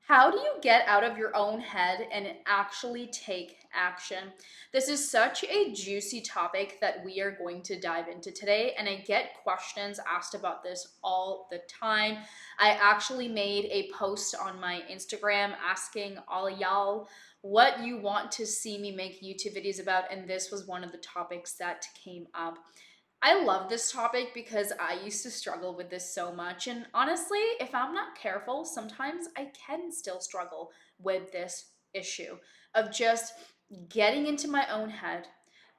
How do you get out of your own head and actually take action? This is such a juicy topic that we are going to dive into today, and I get questions asked about this all the time. I actually made a post on my Instagram asking all of y'all what you want to see me make YouTube videos about, and this was one of the topics that came up. I love this topic because I used to struggle with this so much. And honestly, if I'm not careful, sometimes I can still struggle with this issue of just getting into my own head,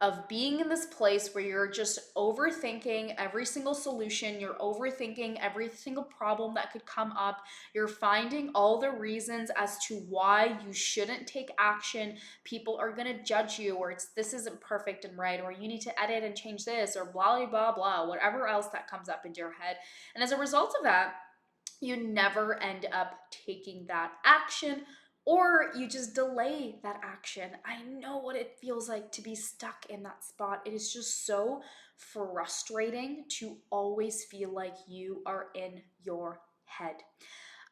of being in this place where you're just overthinking every single solution, you're overthinking every single problem that could come up, you're finding all the reasons as to why you shouldn't take action. People are going to judge you, or it's this isn't perfect and right, or you need to edit and change this, or blah blah blah blah, whatever else that comes up into your head. And as a result of that, you never end up taking that action, or you just delay that action. I know what it feels like to be stuck in that spot. It is just so frustrating to always feel like you are in your head.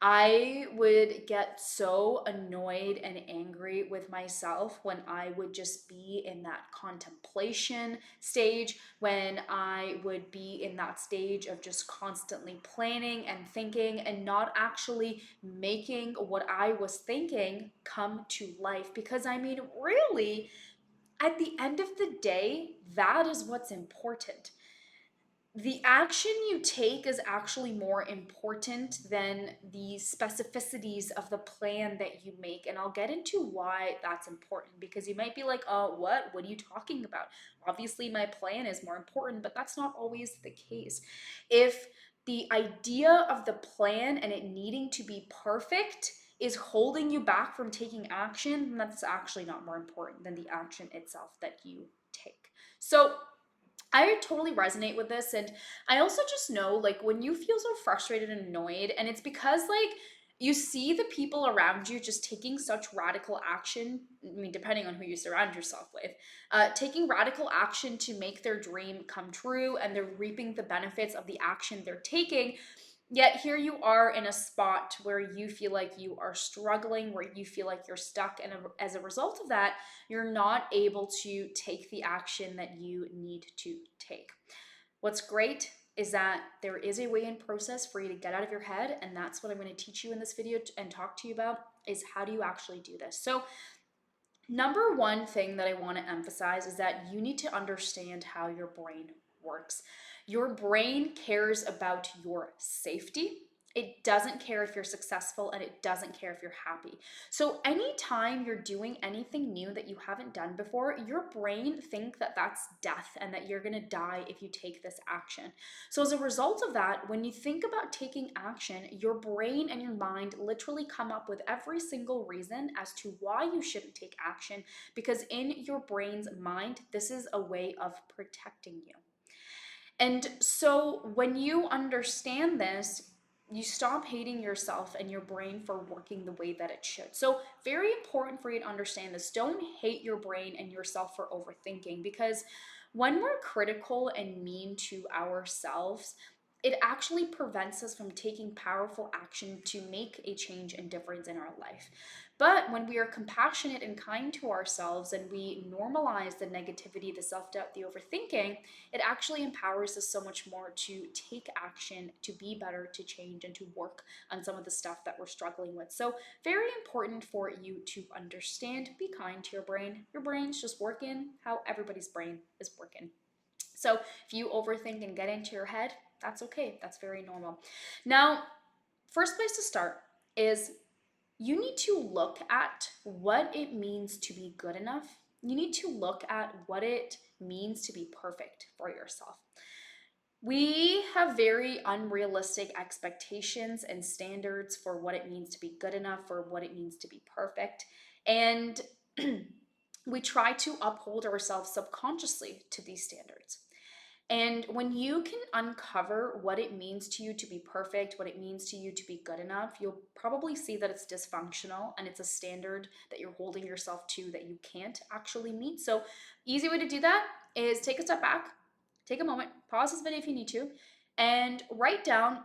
I would get so annoyed and angry with myself when I would just be in that contemplation stage, when I would be in that stage of just constantly planning and thinking and not actually making what I was thinking come to life. Because I mean, really, at the end of the day, that is what's important. The action you take is actually more important than the specificities of the plan that you make. And I'll get into why that's important, because you might be like, oh, what? What are you talking about? Obviously, my plan is more important, but that's not always the case. If the idea of the plan and it needing to be perfect is holding you back from taking action, then that's actually not more important than the action itself that you take. So, I totally resonate with this. And I also just know, like, when you feel so frustrated and annoyed, and it's because, like, you see the people around you just taking such radical action. I mean, depending on who you surround yourself with, taking radical action to make their dream come true, and they're reaping the benefits of the action they're taking. Yet here you are in a spot where you feel like you are struggling, where you feel like you're stuck. And as a result of that, you're not able to take the action that you need to take. What's great is that there is a way and process for you to get out of your head. And that's what I'm going to teach you in this video and talk to you about, is how do you actually do this. So number one thing that I want to emphasize is that you need to understand how your brain works. Your brain cares about your safety. It doesn't care if you're successful, and it doesn't care if you're happy. So anytime you're doing anything new that you haven't done before, your brain thinks that that's death and that you're going to die if you take this action. So as a result of that, when you think about taking action, your brain and your mind literally come up with every single reason as to why you shouldn't take action, because in your brain's mind, this is a way of protecting you. And so when you understand this, you stop hating yourself and your brain for working the way that it should. So, very important for you to understand this. Don't hate your brain and yourself for overthinking, because when we're critical and mean to ourselves, it actually prevents us from taking powerful action to make a change and difference in our life. But when we are compassionate and kind to ourselves, and we normalize the negativity, the self doubt, the overthinking, it actually empowers us so much more to take action, to be better, to change, and to work on some of the stuff that we're struggling with. So, very important for you to understand, be kind to your brain. Your brain's just working how everybody's brain is working. So, if you overthink and get into your head, that's okay. That's very normal. Now, first place to start is you need to look at what it means to be good enough. You need to look at what it means to be perfect for yourself. We have very unrealistic expectations and standards for what it means to be good enough, for what it means to be perfect. And we try to uphold ourselves subconsciously to these standards. And when you can uncover what it means to you to be perfect, what it means to you to be good enough, you'll probably see that it's dysfunctional and it's a standard that you're holding yourself to that you can't actually meet. So, easy way to do that is take a step back, take a moment, pause this video if you need to, and write down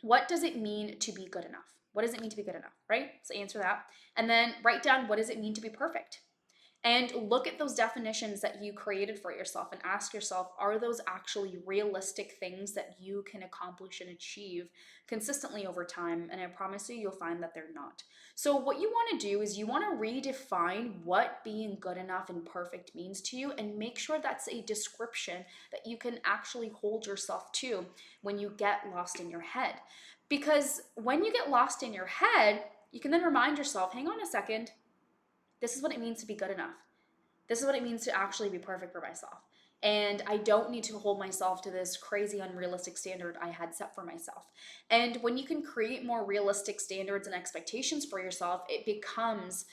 what does it mean to be good enough? What does it mean to be good enough, right? So answer that. And then write down, what does it mean to be perfect? And look at those definitions that you created for yourself and ask yourself, are those actually realistic things that you can accomplish and achieve consistently over time? And I promise you, you'll find that they're not. So, what you want to do is you want to redefine what being good enough and perfect means to you, and make sure that's a description that you can actually hold yourself to when you get lost in your head. Because when you get lost in your head, you can then remind yourself, hang on a second, this is what it means to be good enough. This is what it means to actually be perfect for myself. And I don't need to hold myself to this crazy, unrealistic standard I had set for myself. And when you can create more realistic standards and expectations for yourself, it becomes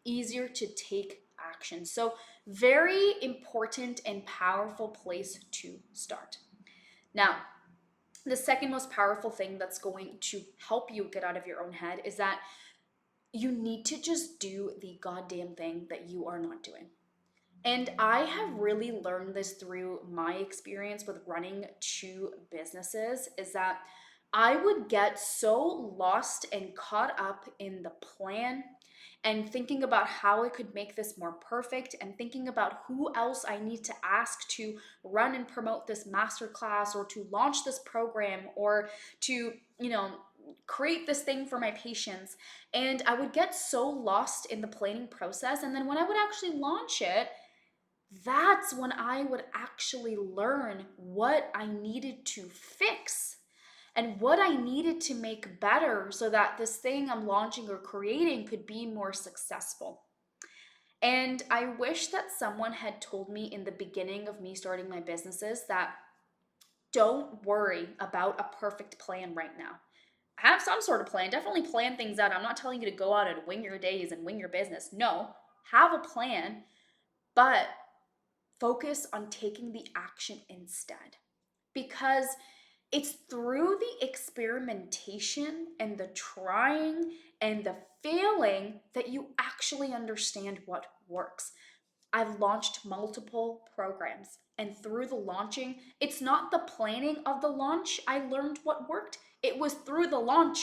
easier to take action. So, very important and powerful place to start. Now, the second most powerful thing that's going to help you get out of your own head is that you need to just do the goddamn thing that you are not doing. And I have really learned this through my experience with running two businesses, is that I would get so lost and caught up in the plan and thinking about how I could make this more perfect and thinking about who else I need to ask to run and promote this masterclass or to launch this program or to, create this thing for my patients. And I would get so lost in the planning process. And then when I would actually launch it, that's when I would actually learn what I needed to fix and what I needed to make better so that this thing I'm launching or creating could be more successful. And I wish that someone had told me in the beginning of me starting my businesses that don't worry about a perfect plan right now. Have some sort of plan. Definitely plan things out. I'm not telling you to go out and wing your days and wing your business. No, have a plan, but focus on taking the action instead. Because it's through the experimentation and the trying and the failing that you actually understand what works. I've launched multiple programs, and through the launching, it's not the planning of the launch I learned what worked. It was through the launch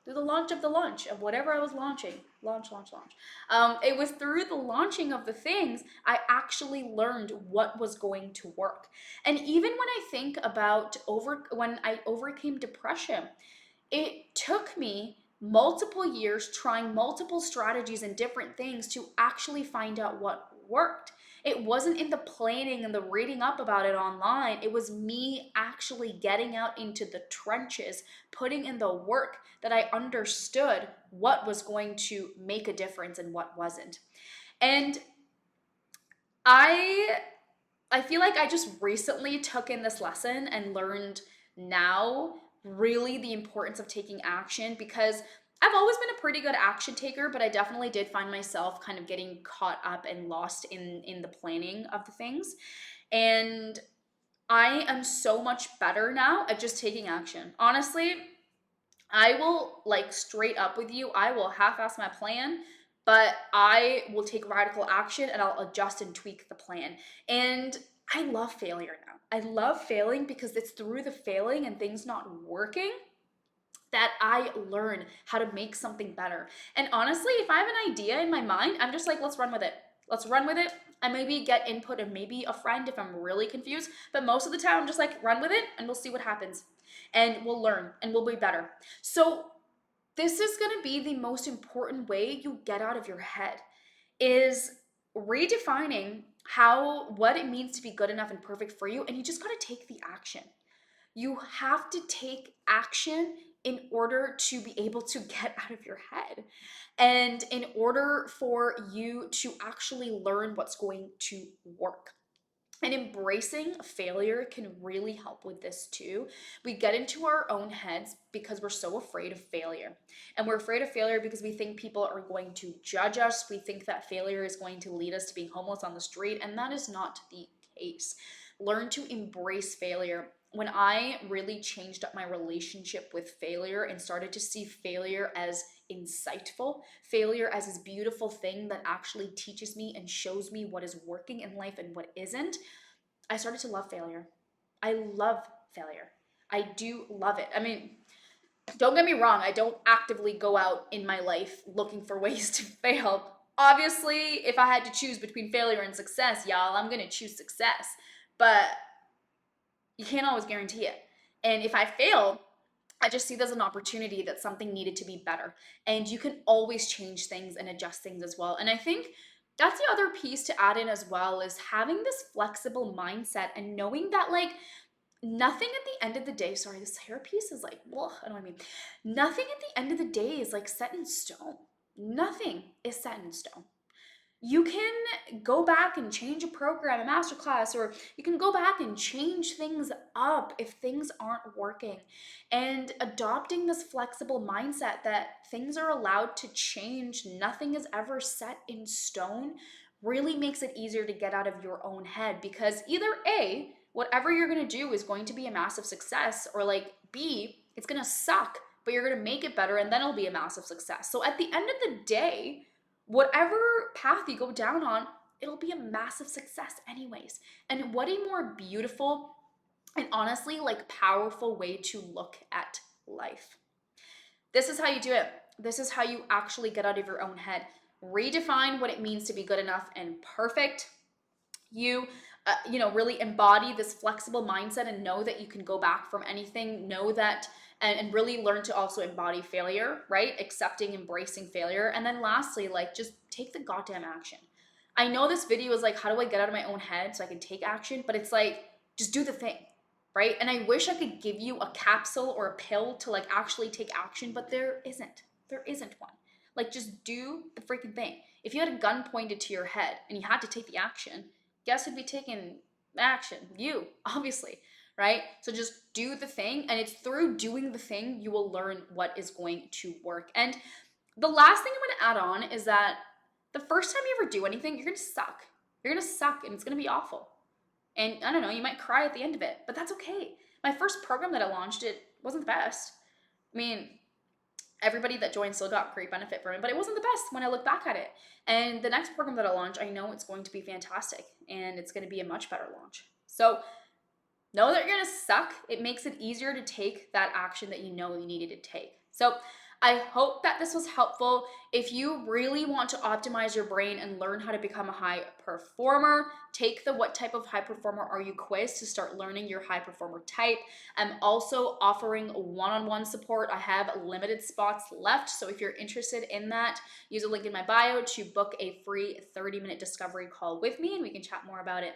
of the launch of whatever I was launching. Launch. It was through the launching of the things I actually learned what was going to work. And even when I think about when I overcame depression, it took me multiple years trying multiple strategies and different things to actually find out what worked. It wasn't in the planning and the reading up about it online. It was me actually getting out into the trenches, putting in the work that I understood what was going to make a difference and what wasn't. And I I feel like I just recently took in this lesson and learned now really the importance of taking action, because I've always been a pretty good action taker, but I definitely did find myself kind of getting caught up and lost in the planning of the things. And I am so much better now at just taking action. Honestly, I will, like, straight up with you, I will half-ass my plan, but I will take radical action and I'll adjust and tweak the plan. And I love failure now. I love failing because it's through the failing and things not working that I learn how to make something better. And honestly, if I have an idea in my mind, I'm just like, let's run with it. Let's run with it. I maybe get input of maybe a friend if I'm really confused. But most of the time, I'm just like, run with it and we'll see what happens. And we'll learn and we'll be better. So, this is going to be the most important way you get out of your head, is redefining what it means to be good enough and perfect for you. And you just got to take the action. You have to take action in order to be able to get out of your head and in order for you to actually learn what's going to work. And embracing failure can really help with this too. We get into our own heads because we're so afraid of failure. And we're afraid of failure because we think people are going to judge us. We think that failure is going to lead us to being homeless on the street, and that is not the case. Learn to embrace failure. When I really changed up my relationship with failure and started to see failure as insightful, failure as this beautiful thing that actually teaches me and shows me what is working in life and what isn't, I started to love failure. I love failure. I do love it. I mean, Don't get me wrong, I don't actively go out in my life looking for ways to fail. Obviously, if I had to choose between failure and success, y'all, I'm gonna choose success. But you can't always guarantee it. And if I fail, I just see there's an opportunity that something needed to be better. And you can always change things and adjust things as well. And I think that's the other piece to add in as well is having this flexible mindset and knowing that, like, nothing at the end of the day, sorry, this hair piece is like, well, I know what I mean. Nothing at the end of the day is like set in stone. Nothing is set in stone. You can go back and change a program, a masterclass, or you can go back and change things up if things aren't working. And adopting this flexible mindset that things are allowed to change, nothing is ever set in stone, really makes it easier to get out of your own head because either A, whatever you're gonna do is going to be a massive success, or like B, it's gonna suck, but you're gonna make it better and then it'll be a massive success. So at the end of the day, whatever path you go down on, it'll be a massive success, anyways. And what a more beautiful and honestly, like powerful way to look at life. This is how you do it. This is how you actually get out of your own head. Redefine what it means to be good enough and perfect. Really embody this flexible mindset and know that you can go back from anything. Know that and really learn to also embody failure, right? Accepting, embracing failure. And then lastly, like just take the goddamn action. I know this video is like, how do I get out of my own head so I can take action? But it's like, just do the thing, right? And I wish I could give you a capsule or a pill to like actually take action, but there isn't. There isn't one. Like, just do the freaking thing. If you had a gun pointed to your head and you had to take the action, guess who'd be taking action? You, obviously, right? So just do the thing, and it's through doing the thing you will learn what is going to work. And the last thing I'm going to add on is that the first time you ever do anything, you're going to suck. You're going to suck, and it's going to be awful. And I don't know, you might cry at the end of it, but that's okay. My first program that I launched, it wasn't the best. I mean, everybody that joined still got great benefit from it, but it wasn't the best when I look back at it. And the next program that I launch, I know it's going to be fantastic and it's going to be a much better launch. So know that you're going to suck. It makes it easier to take that action that you know you needed to take. So I hope that this was helpful. If you really want to optimize your brain and learn how to become a high performer, take the What Type of High Performer Are You quiz to start learning your high performer type. I'm also offering one-on-one support. I have limited spots left. So if you're interested in that, use a link in my bio to book a free 30-minute discovery call with me and we can chat more about it.